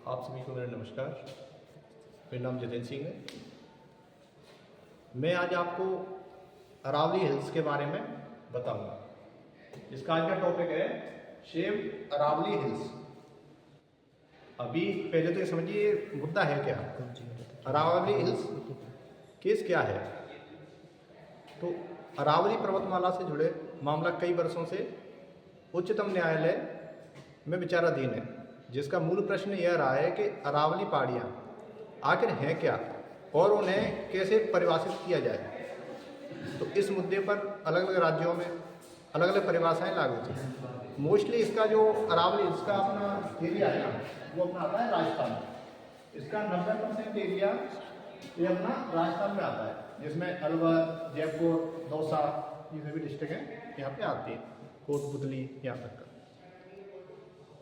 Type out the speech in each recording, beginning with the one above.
आप सभी को मेरा नमस्कार। मेरा नाम जितेंद्र सिंह है। मैं आज आपको अरावली हिल्स के बारे में बताऊंगा। इसका आज का टॉपिक है शेव अरावली हिल्स। अभी पहले तो ये समझिए मुद्दा है क्या, अरावली हिल्स केस क्या है। तो अरावली पर्वतमाला से जुड़े मामला कई वर्षों से उच्चतम न्यायालय में विचाराधीन है, जिसका मूल प्रश्न यह रहा है कि अरावली पहाड़ियाँ आखिर हैं क्या और उन्हें कैसे परिभाषित किया जाए। तो इस मुद्दे पर अलग अलग राज्यों में अलग अलग परिभाषाएं लागू थी। मोस्टली इसका जो अरावली इसका अपना एरिया है ना, वो अपना आता है राजस्थान में। इसका 90% एरिया ये अपना राजस्थान में आता है, जिसमें अलवर, जयपुर, दौसा ये सभी डिस्ट्रिक्ट हैं यहाँ पे आती हैं, कोटपुतली यहाँ तक का।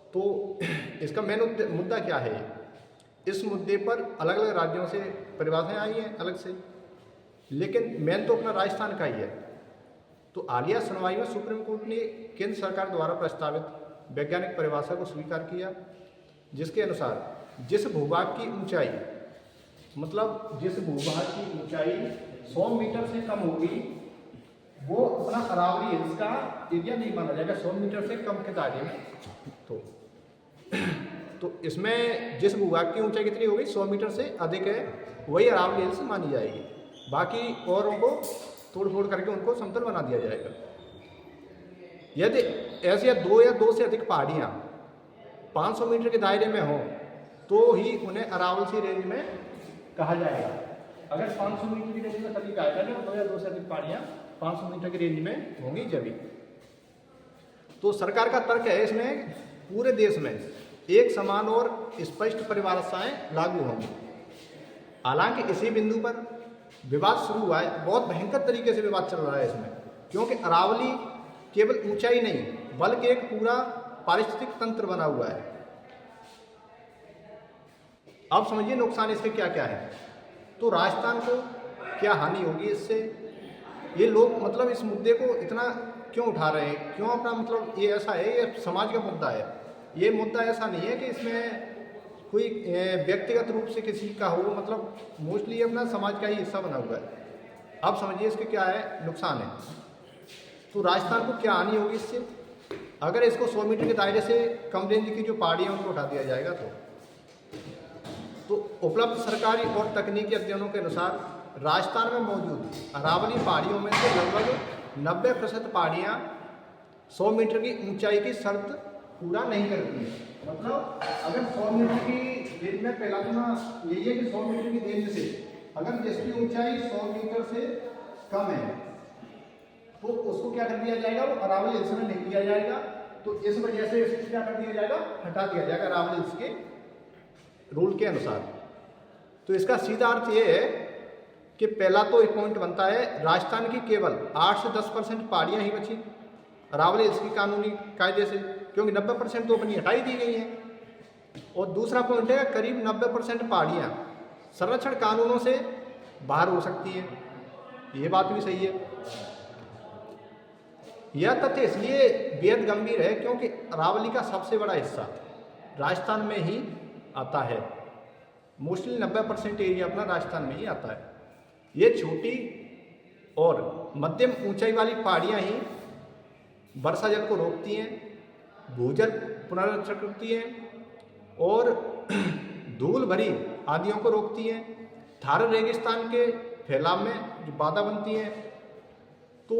तो इसका मेन मुद्दा क्या है, इस मुद्दे पर अलग अलग राज्यों से परिभाषाएं आई हैं अलग से, लेकिन मेन तो अपना राजस्थान का ही है। तो हालिया सुनवाई में सुप्रीम कोर्ट ने केंद्र सरकार द्वारा प्रस्तावित वैज्ञानिक परिभाषा को स्वीकार किया, जिसके अनुसार जिस भूभाग की ऊंचाई मतलब जिस भूभाग की ऊंचाई 100 मीटर से कम होगी वो अपना अरावली हिल्स का एरिया नहीं माना जाएगा, 100 मीटर से कम के दायरे में। तो इसमें जिस भूभाग की ऊंचाई कितनी होगी 100 मीटर से अधिक है, वही अरावली हिल्स मानी जाएगी। बाकी औरों को तोड़ फोड़ करके उनको समतल बना दिया जाएगा। यदि ऐसे दो या दो से अधिक पहाड़ियाँ 500 मीटर के दायरे में हों तो ही उन्हें अरावली रेंज में कहा जाएगा। अगर 500 मीटर की रेंज में सभी कहा जाएगा, दो या दो से अधिक पहाड़ियाँ 500 मीटर की रेंज में होंगी जभी। तो सरकार का तर्क है इसमें पूरे देश में एक समान और स्पष्ट परिभाषाएं लागू होंगी। हालांकि इसी बिंदु पर विवाद शुरू हुआ है, बहुत भयंकर तरीके से विवाद चल रहा है इसमें, क्योंकि अरावली केवल ऊंचाई नहीं बल्कि एक पूरा पारिस्थितिक तंत्र बना हुआ है। अब समझिए नुकसान इसके क्या क्या है। तो राजस्थान को क्या हानि होगी इससे, ये लोग मतलब इस मुद्दे को इतना क्यों उठा रहे हैं, क्यों अपना मतलब ये ऐसा है, ये समाज का मुद्दा है। ये मुद्दा ऐसा नहीं है कि इसमें कोई व्यक्तिगत रूप से किसी का हो, मतलब मोस्टली अपना समाज का ही हिस्सा बना हुआ है। अब समझिए इसके क्या है नुकसान है। तो राजस्थान को क्या हानि होगी इससे, अगर इसको 100 मीटर के दायरे से कम रेंज की जो पहाड़ियाँ उनको उठा दिया जाएगा तो उपलब्ध सरकारी और तकनीकी अध्ययनों के अनुसार राजस्थान में मौजूद अरावली पहाड़ियों में से लगभग 90% पहाड़ियाँ 100 मीटर की ऊंचाई की शर्त पूरा नहीं करती है। मतलब अगर 100 मीटर की रेंज में पहला तो ना यही है कि 100 मीटर की रेंज से अगर जिसकी ऊंचाई 100 मीटर से कम है तो उसको क्या कर दिया जाएगा, वो अरावली हिल्स में नहीं दिया जाएगा। तो इस वजह से इसको क्या कर दिया जाएगा, हटा दिया जाएगा अरावली हिल्स के रूल के अनुसार। तो इसका सीधा अर्थ ये है कि पहला तो एक पॉइंट बनता है, राजस्थान की केवल 8 से 10% पहाड़ियाँ ही बची अरावली हिल्स की कानूनी कायदे से, क्योंकि 90% तो अपनी हटाई दी गई हैं। और दूसरा पॉइंट है, करीब 90% पहाड़ियाँ संरक्षण कानूनों से बाहर हो सकती है। ये बात भी सही है। यह तथ्य इसलिए बेहद गंभीर है क्योंकि अरावली का सबसे बड़ा हिस्सा राजस्थान में ही आता है। मोस्टली 90% एरिया अपना राजस्थान में ही आता है। ये छोटी और मध्यम ऊंचाई वाली पहाड़ियाँ ही वर्षा जल को रोकती हैं, भूजल पुनर्रक्षण करती हैं और धूल भरी आंधियों को रोकती हैं, थार रेगिस्तान के फैलाव में जो बाधा बनती हैं। तो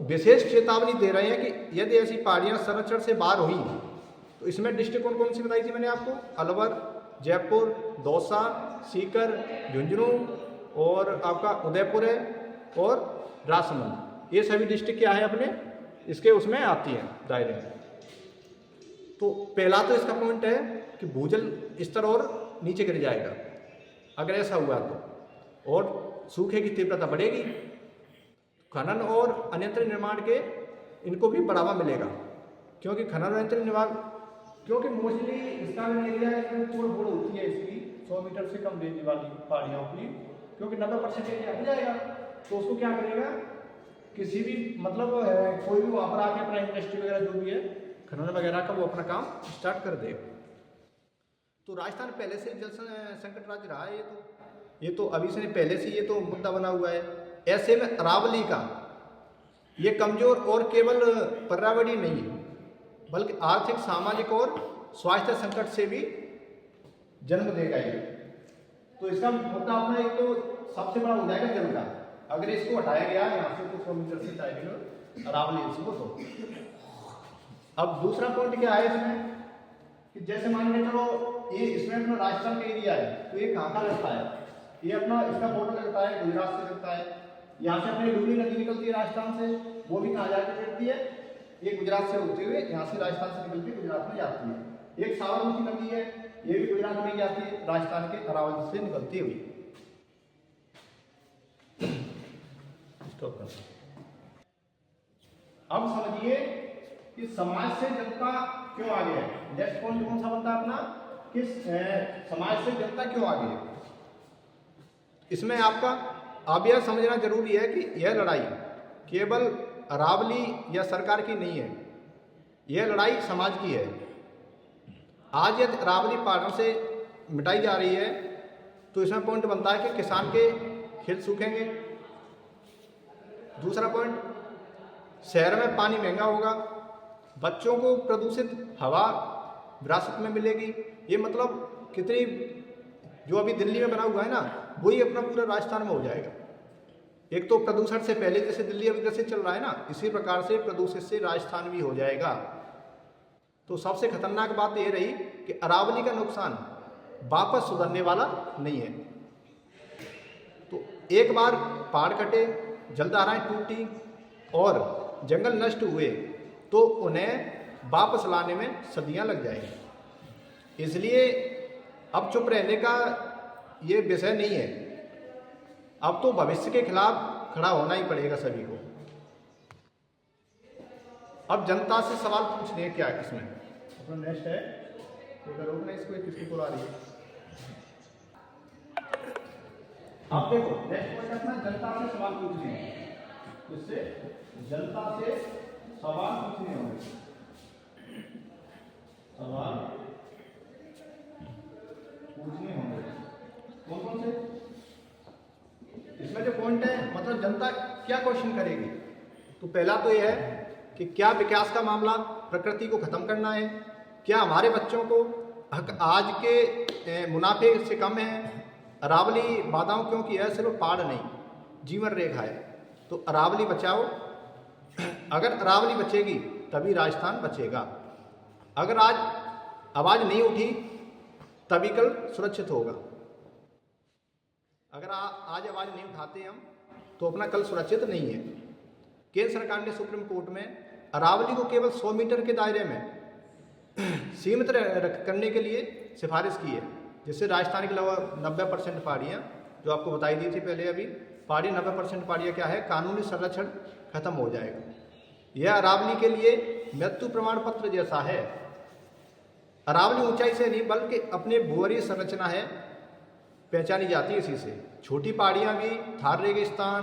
विशेष चेतावनी दे रहे हैं कि यदि ऐसी पहाड़ियाँ संरक्षण से बाहर हुई तो इसमें डिस्ट्रिक्ट कौन कौन सी बताई थी मैंने आपको, अलवर, जयपुर, दौसा, सीकर, झुंझुनू और आपका उदयपुर है और राजसमंद। ये सभी डिस्ट्रिक्ट क्या है अपने इसके उसमें आती है दायरे में। तो पहला तो इसका पॉइंट है कि भूजल स्तर और नीचे गिर जाएगा अगर ऐसा हुआ तो, और सूखे की तीव्रता बढ़ेगी। खनन और अन्यंत्र निर्माण के इनको भी बढ़ावा मिलेगा, क्योंकि खनन और अन्यंत्र निर्माण क्योंकि मोस्टली इसका एरिया तोड़ फोड़ होती है इसकी 100 मीटर से कम रेंज वाली पहाड़ियों की, क्योंकि 90% एरिया हो जाएगा। तो उसको क्या करेगा, किसी भी मतलब कोई भी वहाँ पर आके अपना इंडस्ट्री वगैरह जो भी है खनन वगैरह का वो अपना काम स्टार्ट कर देगा। तो राजस्थान पहले से जल संकट राज्य रहा है। ये तो अभी से नहीं, पहले से ये तो मुद्दा बना हुआ है। ऐसे में अरावली का ये कमजोर और केवल पर्यावरणीय नहीं है, बल्कि आर्थिक, सामाजिक और स्वास्थ्य संकट से भी जन्म देगा ये। तो इसका मुद्दा अपना एक तो सबसे बड़ा हो जाएगा जल का। अगर इसको हटाया गया यहाँ से कुछ किलोमीटर से चाहिए अरावली हिल्स को, तो अब दूसरा पॉइंट क्या है इसमें कि जैसे मान के चलो ये इसमें अपना राजस्थान का एरिया है, तो ये कहाँ का लगता है, ये अपना इसका बॉर्डर लगता है गुजरात से लगता है। यहाँ से अपनी लुनी नदी निकलती है राजस्थान से, वो भी कहाँ जाकर मिलती है, ये गुजरात से होते हुए यहाँ से राजस्थान से निकलती है गुजरात में जाती है। एक साबरमती नदी है, ये भी गुजरात में जाती है, राजस्थान के अरावली से निकलती हुई। अब समझिए कि समाज से जनता क्यों आगे है। नेक्स्ट पॉइंट कौन सा बनता है अपना कि समाज से जनता क्यों आगे है। इसमें आपका अब यह समझना जरूरी है कि यह लड़ाई केवल अरावली या सरकार की नहीं है, यह लड़ाई समाज की है। आज यदि अरावली पहाड़ों से मिटाई जा रही है तो इसमें पॉइंट बनता है कि किसान के खेत सूखेंगे। दूसरा पॉइंट, शहर में पानी महंगा होगा, बच्चों को प्रदूषित हवा विरासत में मिलेगी। ये मतलब कितनी जो अभी दिल्ली में बना हुआ है ना, वही अपना पूरा राजस्थान में हो जाएगा। एक तो प्रदूषण से पहले जैसे दिल्ली अभी जैसे चल रहा है ना, इसी प्रकार से प्रदूषित से राजस्थान भी हो जाएगा। तो सबसे खतरनाक बात यह रही कि अरावली का नुकसान वापस सुधरने वाला नहीं है। तो एक बार पहाड़ कटे, जलधाराएं टूटी और जंगल नष्ट हुए तो उन्हें वापस लाने में सदियां लग जाएंगी। इसलिए अब चुप रहने का ये विषय नहीं है, अब तो भविष्य के खिलाफ खड़ा होना ही पड़ेगा सभी को। अब जनता से सवाल पूछने हैं क्या है इसमें। अपना नेक्स्ट है तो रोकना इसको, किसकी को आ रही है। अब देखो नेक्स्ट पॉइंट अपना जनता से सवाल पूछने हैं, जिससे जनता से सवाल पूछने होंगे। सवाल पूछने होंगे कौन कौन से। इसमें जो पॉइंट है मतलब जनता क्या क्वेश्चन करेगी। तो पहला तो यह है कि क्या विकास का मामला प्रकृति को खत्म करना है, क्या हमारे बच्चों को हक आज के मुनाफे से कम है। अरावली बाधाओं क्योंकि यह सिर्फ पहाड़ नहीं जीवन रेखा है। तो अरावली बचाओ, अगर अरावली बचेगी तभी राजस्थान बचेगा। अगर आज आवाज नहीं उठी तभी कल सुरक्षित होगा। अगर आज आवाज नहीं उठाते हम तो अपना कल सुरक्षित नहीं है। केंद्र सरकार ने सुप्रीम कोर्ट में अरावली को केवल 100 मीटर के दायरे में सीमित करने के लिए सिफारिश की है, जिससे राजस्थान की लगभग 90% पहाड़ियाँ जो आपको बताई दी थी पहले, अभी पहाड़ी 90% पहाड़ियाँ क्या है कानूनी संरक्षण खत्म हो जाएगा। यह अरावली के लिए मृत्यु प्रमाण पत्र जैसा है। अरावली ऊंचाई से नहीं बल्कि अपने भूवरीय संरचना है, पहचानी जाती है इसी से। छोटी पहाड़ियाँ भी थार रेगिस्तान,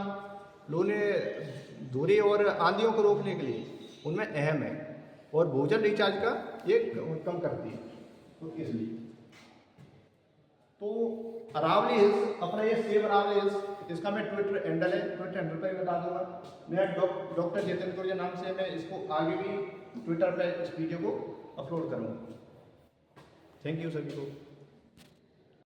लूने दूरी और आंधियों को रोकने के लिए उनमें अहम है और भूजल रिचार्ज का ये कम करती है। तो इसलिए तो अरावली हिल्स अपना ये सेव अरावली हिल्स, इसका मैं ट्विटर हैंडल है, ट्विटर हैंडल पर बता दूंगा। मैं डॉक्टर जितेंद्र गुर्जर नाम से मैं इसको आगे भी ट्विटर पर इस वीडियो को अपलोड करूँगा। थैंक यू सभी को।